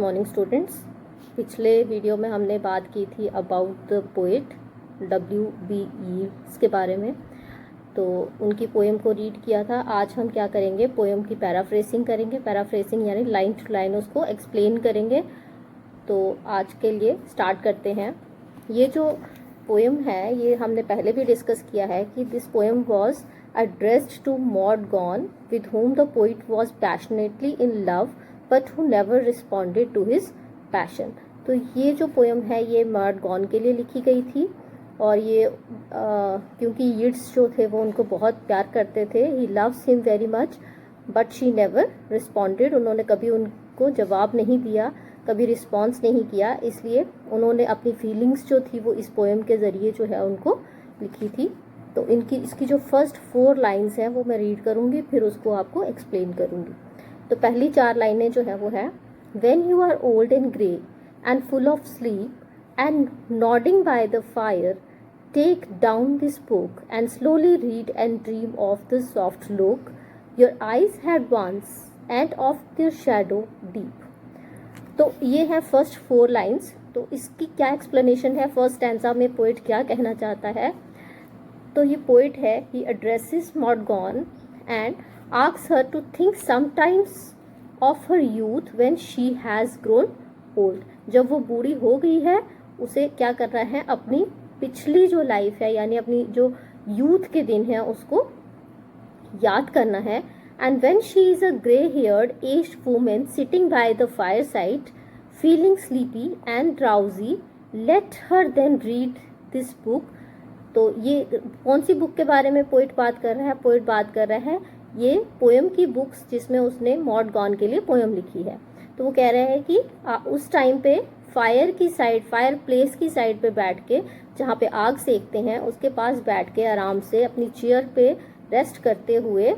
Morning students. पिछले video में हमने बात की थी about the poet W.B. Yeats के बारे में, तो उनकी पोएम को रीड किया था। आज हम क्या करेंगे, पोएम की पैराफ्रेसिंग करेंगे। पैराफ्रेसिंग यानी लाइन टू लाइन उसको एक्सप्लेन करेंगे। तो आज के लिए स्टार्ट करते हैं। ये जो पोएम है ये हमने पहले भी डिस्कस किया है कि this poem was addressed to Maud Gonne, with whom the poet was passionately in love but who never responded to his passion। तो ये जो पोएम है ये मॉड गॉन के लिए लिखी गई थी और ये क्योंकि यीट्स जो थे वो उनको बहुत प्यार करते थे। He loves him very much but she never responded. उन्होंने कभी उनको जवाब नहीं दिया, कभी रिस्पॉन्स नहीं किया, इसलिए उन्होंने अपनी फीलिंग्स जो थी वो इस पोएम के ज़रिए जो है उनको लिखी थी। तो इसकी जो फर्स्ट 4 लाइन्स हैं वो मैं रीड करूँगी, फिर उसको आपको एक्सप्लेन करूँगी। तो पहली 4 लाइनें जो है वो है, when you are old and grey and full of sleep and nodding by the fire, take down this book and slowly read and dream of the soft look your eyes had once and of their shadow deep. तो ये है first 4 lines. तो इसकी क्या explanation है, first stanza में poet क्या कहना चाहता है। तो ये पोएट है, he addresses Maud Gonne and asks her to think sometimes of her youth when she has grown old. जब वो बूढ़ी हो गई है उसे क्या करना है, अपनी पिछली जो लाइफ है यानी अपनी जो यूथ के दिन है उसको याद करना है। And when she is a grey haired aged woman sitting by the fire side feeling sleepy and drowsy, let her then read this book. तो ये कौन सी बुक के बारे में पोएट बात कर रहा है, पोएट बात कर रहा है ये पोएम की बुक्स जिसमें उसने मॉड गॉन के लिए पोएम लिखी है। तो वो कह रहे हैं कि उस टाइम पे फायर की साइड, फायर प्लेस की साइड पे बैठ के, जहाँ पे आग सेकते हैं उसके पास बैठ के आराम से अपनी चेयर पे रेस्ट करते हुए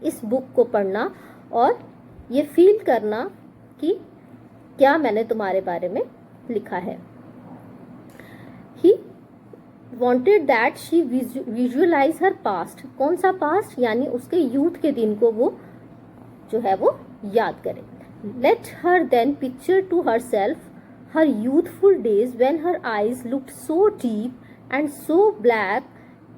इस बुक को पढ़ना और ये फील करना कि क्या मैंने तुम्हारे बारे में लिखा है। ही wanted that she visualize her past। कौन सा पास्ट, यानी उसके यूथ के दिन को वो जो है वो याद करे। let her then picture to herself her youthful days when her eyes looked so deep and so black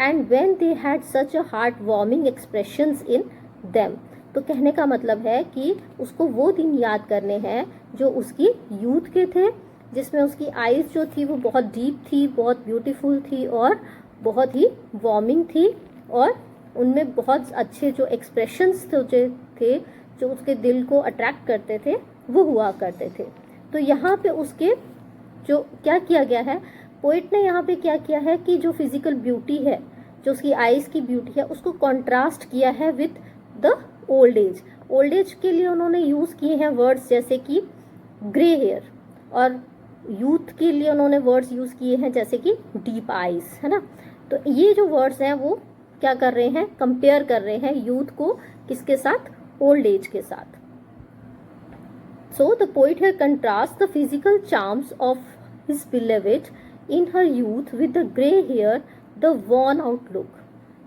and when they had such a heart-warming expressions in them। तो कहने का मतलब है कि उसको वो दिन याद करने हैं जो उसकी यूथ के थे, जिसमें उसकी आईज जो थी वो बहुत डीप थी, बहुत ब्यूटीफुल थी और बहुत ही वार्मिंग थी और उनमें बहुत अच्छे जो एक्सप्रेशंस थे जो उसके दिल को अट्रैक्ट करते थे वो हुआ करते थे। तो यहाँ पे उसके जो क्या किया गया है, पोएट ने यहाँ पे क्या किया है कि जो फिजिकल ब्यूटी है, जो उसकी आईज की ब्यूटी है, उसको कॉन्ट्रास्ट किया है with the old age. Old age के लिए उन्होंने यूज़ किए हैं वर्ड्स जैसे कि ग्रे हेयर, और यूथ के लिए उन्होंने वर्ड्स यूज़ किए हैं जैसे कि डीप आईज, है ना। तो ये जो वर्ड्स हैं वो क्या कर रहे हैं, कंपेयर कर रहे हैं यूथ को किसके साथ, ओल्ड एज के साथ। So the poet here contrast the physical charms of his beloved in her youth with the grey hair, the worn out look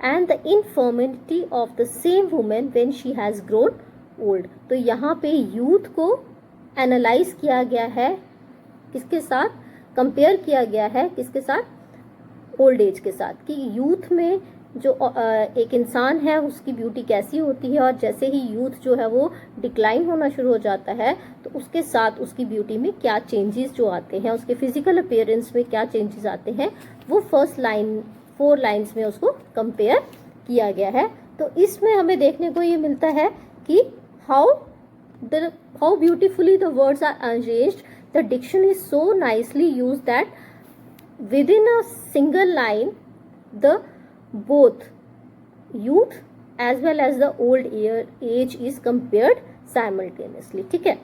and the infirmity of the same women when she has grown old. तो यहाँ पे youth को analyse किया गया है, किसके साथ compare किया गया है, किसके साथ, ओल्ड एज के साथ, कि यूथ में जो एक इंसान है उसकी ब्यूटी कैसी होती है और जैसे ही यूथ जो है वो डिक्लाइन होना शुरू हो जाता है तो उसके साथ उसकी ब्यूटी में क्या चेंजेस जो आते हैं, उसके फिजिकल अपीयरेंस में क्या चेंजेस आते हैं, वो फर्स्ट लाइन 4 लाइन्स में उसको कंपेयर किया गया है। तो इसमें हमें देखने को ये मिलता है कि how beautifully the words are arranged. The diction is so nicely used that within a single line the both youth as well as the old age is compared simultaneously। ठीक है,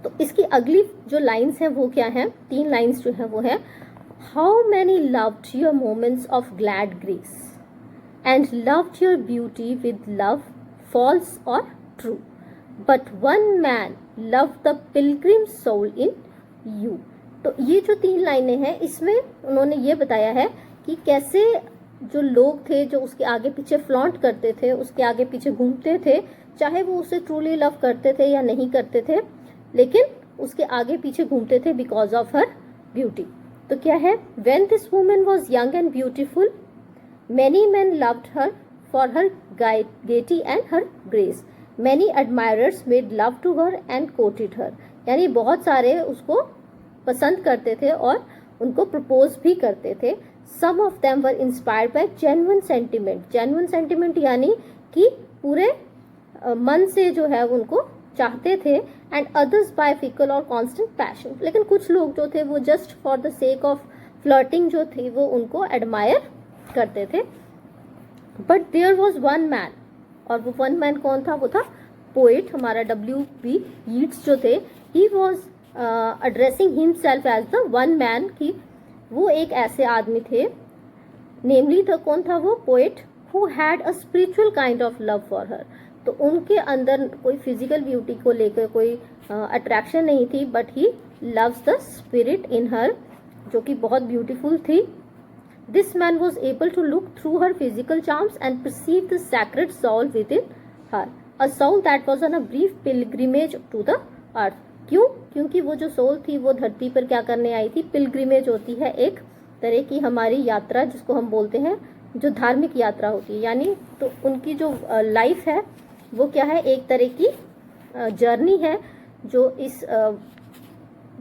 तो इसकी अगली जो लाइन्स हैं वो क्या हैं, 3 लाइन्स जो हैं वो है, how many loved your moments of glad grace and loved your beauty with love false or true, but one man loved the pilgrim soul in you। तो ये जो 3 लाइनें हैं इसमें उन्होंने ये बताया है कि कैसे जो लोग थे जो उसके आगे पीछे फ्लॉन्ट करते थे, उसके आगे पीछे घूमते थे, चाहे वो उसे ट्रूली लव करते थे या नहीं करते थे, लेकिन उसके आगे पीछे घूमते थे बिकॉज ऑफ हर ब्यूटी। तो क्या है, when this woman was young and beautiful many man loved her for her gaiety and her grace, many admirers made love to her and courted her, यानी बहुत सारे उसको पसंद करते थे और उनको प्रपोज भी करते थे। Some of them were inspired by genuine sentiment, genuine sentiment यानी कि पूरे मन से जो है उनको चाहते थे, एंड अदर्स बाय फिकल और कांस्टेंट पैशन, लेकिन कुछ लोग जो थे वो just for the sake of flirting जो थी वो उनको एडमायर करते थे। But there was one man, और वो वन मैन कौन था, वो था पोइट हमारा W.B. Yeats जो थे। He was addressing himself as the one man, कि वो एक ऐसे आदमी थे, नेमली द कौन था वो, poet, who had a spiritual kind of love for her. तो उनके अंदर कोई फिजिकल ब्यूटी को लेकर कोई अट्रैक्शन नहीं थी, but he loves the spirit in her, जो कि बहुत ब्यूटीफुल थी। This man was able to look through her physical charms and perceive the sacred soul within her, a soul that was on a brief pilgrimage to the earth. क्यों? क्योंकि वो जो soul थी वो धरती पर क्या करने आई थी, पिलग्रिमेज होती है एक तरह की हमारी यात्रा, जिसको हम बोलते हैं जो धार्मिक यात्रा होती है, यानी तो उनकी जो लाइफ है वो क्या है, एक तरह की जर्नी है जो इस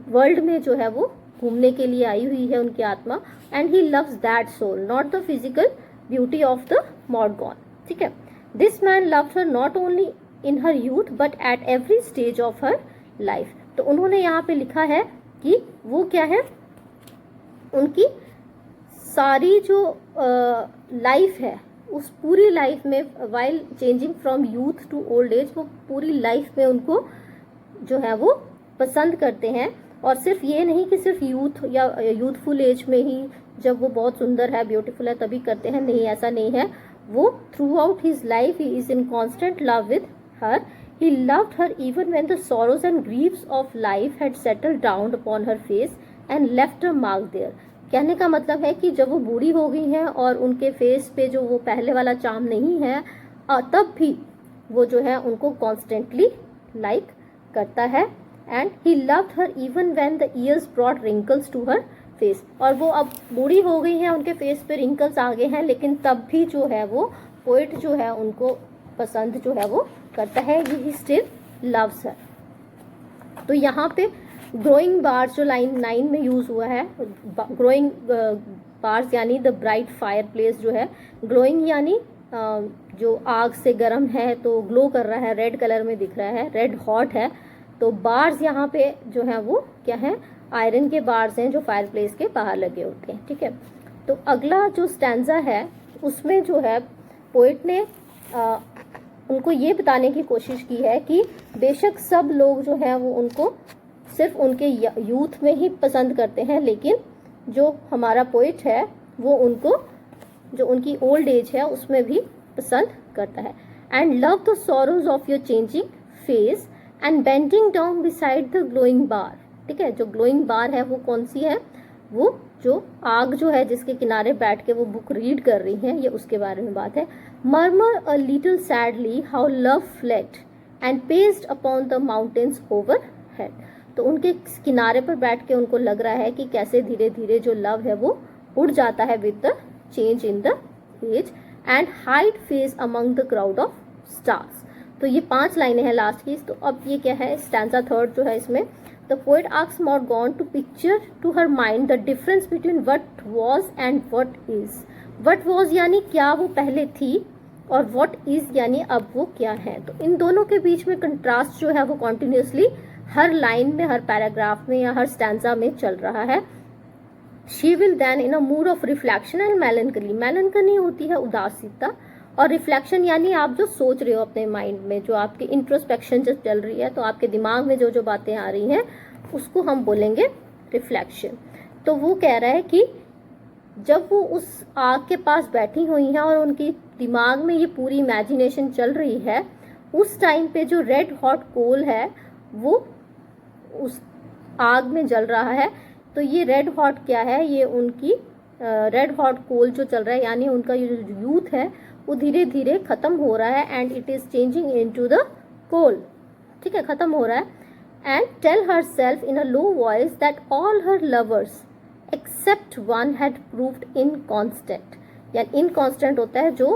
वर्ल्ड में जो है वो घूमने के लिए आई हुई है उनकी आत्मा। And he loves that soul, not the physical beauty of the Morgan. ठीक है, this man loved her not only in her youth but at every stage of her life. तो उन्होंने यहाँ पे लिखा है कि वो क्या है, उनकी सारी जो लाइफ है उस पूरी लाइफ में, while changing from youth to old age, वो पूरी लाइफ में उनको जो है वो पसंद करते हैं। और सिर्फ ये नहीं कि सिर्फ यूथ या यूथफुल एज में ही जब वो बहुत सुंदर है, ब्यूटीफुल है तभी करते हैं, नहीं, ऐसा नहीं है। वो through out his life he is in constant love with her. He loved her even when the sorrows and griefs of life had settled down upon her face and left a mark there. कहने का मतलब है कि जब वो बूढ़ी हो गई हैं और उनके फेस पे जो वो पहले वाला चार्म नहीं है, तब भी वो जो है उनको कॉन्स्टेंटली लाइक करता है। And he loved her even when the years brought wrinkles to her face, और वो अब बूढ़ी हो गई हैं, उनके फेस पे रिंकल्स आ गए हैं, लेकिन तब भी जो है वो पोइट जो है उनको पसंद जो है वो करता है, ही स्टिल लव्स हर। तो यहाँ पे ग्रोइंग बार्स जो लाइन 9 में यूज हुआ है, ग्रोइंग बार्स यानी द ब्राइट फायर प्लेस जो है, ग्लोइंग यानी जो आग से गर्म है तो ग्लो कर रहा है, रेड कलर में दिख रहा है, रेड हॉट है। तो बार्स यहाँ पे जो है वो क्या है, आयरन के बार्स हैं जो फायर प्लेस के बाहर लगे होते हैं। ठीक है, तो अगला जो स्टैंजा है उसमें जो है पोइट ने उनको ये बताने की कोशिश की है कि बेशक सब लोग जो हैं वो उनको सिर्फ उनके यूथ में ही पसंद करते हैं, लेकिन जो हमारा पोइट है वो उनको जो उनकी ओल्ड एज है उसमें भी पसंद करता है। And love the sorrows of your changing face and bending down beside the glowing bar. ठीक है, जो ग्लोइंग बार है वो कौन सी है, वो जो आग जो है जिसके किनारे बैठ के वो बुक रीड कर रही हैं, ये उसके बारे में बात है। Murmur a little sadly how love flat and paced upon the mountains over head. तो उनके किनारे पर बैठ के उनको लग रहा है कि कैसे धीरे धीरे जो लव है वो उड़ जाता है with the change in the age and hide face among the crowd of stars. तो ये 5 लाइनें हैं लास्ट की। तो अब ये क्या है, स्टैंजा 3 जो है इसमें, the poet asks Morgan to picture to her mind the difference between what was and what is. What was यानी क्या वो पहले थी, और व्हाट इज यानी अब वो क्या है। तो इन दोनों के बीच में कंट्रास्ट जो है वो कॉन्टिन्यूसली हर लाइन में, हर पैराग्राफ में या हर स्टैंजा में चल रहा है। She will then in a mood of reflection and melancholy, melancholy होती है उदासीता, और रिफ्लेक्शन यानी आप जो सोच रहे हो अपने माइंड में, जो आपकी इंट्रोस्पेक्शन जो चल रही है, तो आपके दिमाग में जो जो बातें आ रही हैं उसको हम बोलेंगे रिफ्लेक्शन। तो वो कह रहा है कि जब वो उस आग के पास बैठी हुई हैं और उनकी दिमाग में ये पूरी इमेजिनेशन चल रही है, उस टाइम पे जो रेड हॉट कोल है वो उस आग में जल रहा है। तो ये रेड हॉट क्या है, ये उनकी रेड हॉट कोल जो चल रहा है, यानी उनका ये जो यूथ है वो धीरे धीरे खत्म हो रहा है, and it is changing into the coal. ठीक है, खत्म हो रहा है। and tell herself in a low voice that all her lovers except one had proved inconstant. यानी इनकॉन्स्टेंट होता है जो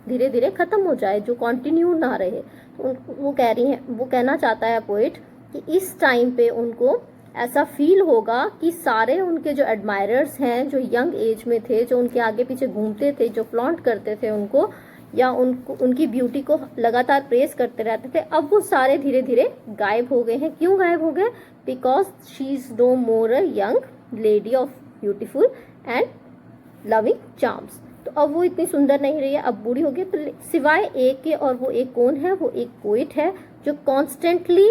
धीरे धीरे खत्म हो जाए, जो कंटिन्यू ना रहे। तो वो कह रही हैं, वो कहना चाहता है पोइट कि इस टाइम पे उनको ऐसा फील होगा कि सारे उनके जो एडमायरर्स हैं, जो यंग एज में थे, जो उनके आगे पीछे घूमते थे, जो फ्लॉन्ट करते थे उनको, या उनको उनकी ब्यूटी को लगातार प्रेस करते रहते थे, अब वो सारे धीरे धीरे गायब हो गए हैं। क्यों गायब हो गए? Because she is no more a young lady of beautiful and loving charms. तो अब वो इतनी सुंदर नहीं रही है, अब बूढ़ी हो गई। तो सिवाय एक के, और वो एक कौन है? वो एक पोइट है जो कॉन्स्टेंटली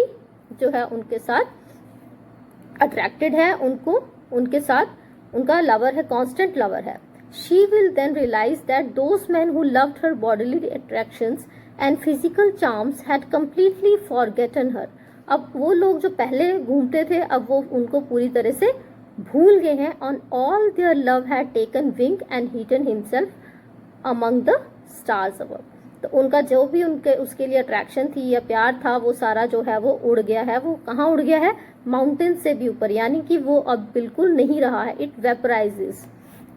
जो है उनके साथ अट्रैक्टेड है, उनको उनके साथ उनका लवर है, कांस्टेंट लवर है। She will then realize that those men who loved her bodily attractions and physical charms had completely forgotten her. अब वो लोग जो पहले घूमते थे, अब वो उनको पूरी तरह से भूल गए हैं। On all their love had taken wing and hidden himself among the stars above. तो उनका जो भी उनके उसके लिए अट्रैक्शन थी या प्यार था, वो सारा जो है वो उड़ गया है। वो कहाँ उड़ गया है? माउंटेन से भी ऊपर, यानी कि वो अब बिल्कुल नहीं रहा है। इट वेपराइजेस,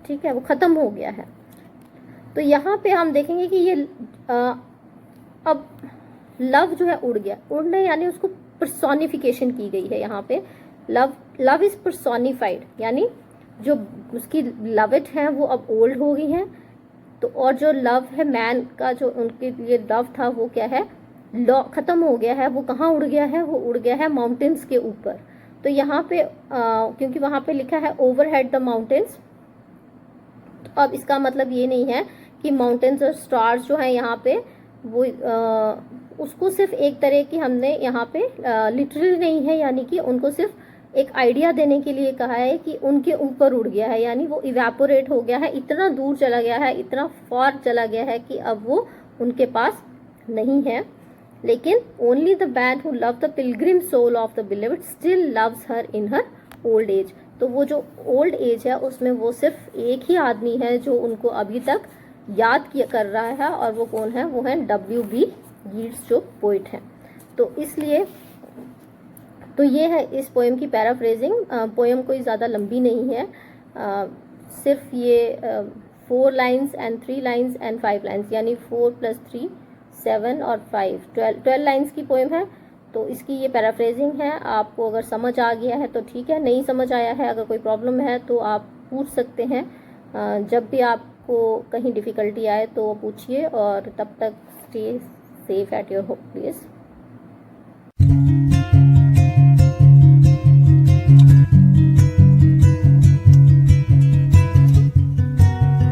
ठीक है, वो खत्म हो गया है। तो यहाँ पे हम देखेंगे कि ये अब लव जो है उड़ गया। उड़ने यानी उसको पर्सोनिफिकेशन की गई है यहाँ पे। लव इज पर्सोनिफाइड, यानी जो उसकी लविट हैं वो अब ओल्ड हो गई हैं। तो और जो लव है मैन का, जो उनके लिए लव था, वो क्या है? खत्म हो गया है। वो कहाँ उड़ गया है? वो उड़ गया है माउंटेन्स के ऊपर। तो यहाँ पे क्योंकि वहाँ पे लिखा है ओवरहेड द माउंटेन्स, तो अब इसका मतलब ये नहीं है कि माउंटेन्स और स्टार्स जो है यहाँ पे वो उसको सिर्फ एक तरह की हमने यहाँ पे लिटरली नहीं है, यानी कि उनको सिर्फ एक आइडिया देने के लिए कहा है कि उनके ऊपर उड़ गया है, यानी वो इवेपोरेट हो गया है, इतना दूर चला गया है, इतना फार चला गया है कि अब वो उनके पास नहीं है। लेकिन only the man who love the pilgrim soul of the believed still loves her in her old age. तो वो जो ओल्ड एज है उसमें वो सिर्फ एक ही आदमी है जो उनको अभी तक याद कर रहा है, और वो कौन है? वो है W.B. यीट्स जो पोइट है। तो इसलिए तो ये है इस पोएम की पैराफ्रेजिंग। पोएम कोई ज़्यादा लंबी नहीं है, सिर्फ ये 4 lines and 3 lines and 5 lines, यानी 4 + 3 7 और 5 12 लाइन्स की पोएम है। तो इसकी ये पैराफ्रेजिंग है। आपको अगर समझ आ गया है तो ठीक है, नहीं समझ आया है, अगर कोई प्रॉब्लम है तो आप पूछ सकते हैं। जब भी आपको कहीं डिफ़िकल्टी आए तो पूछिए, और तब तक stay safe at your home place.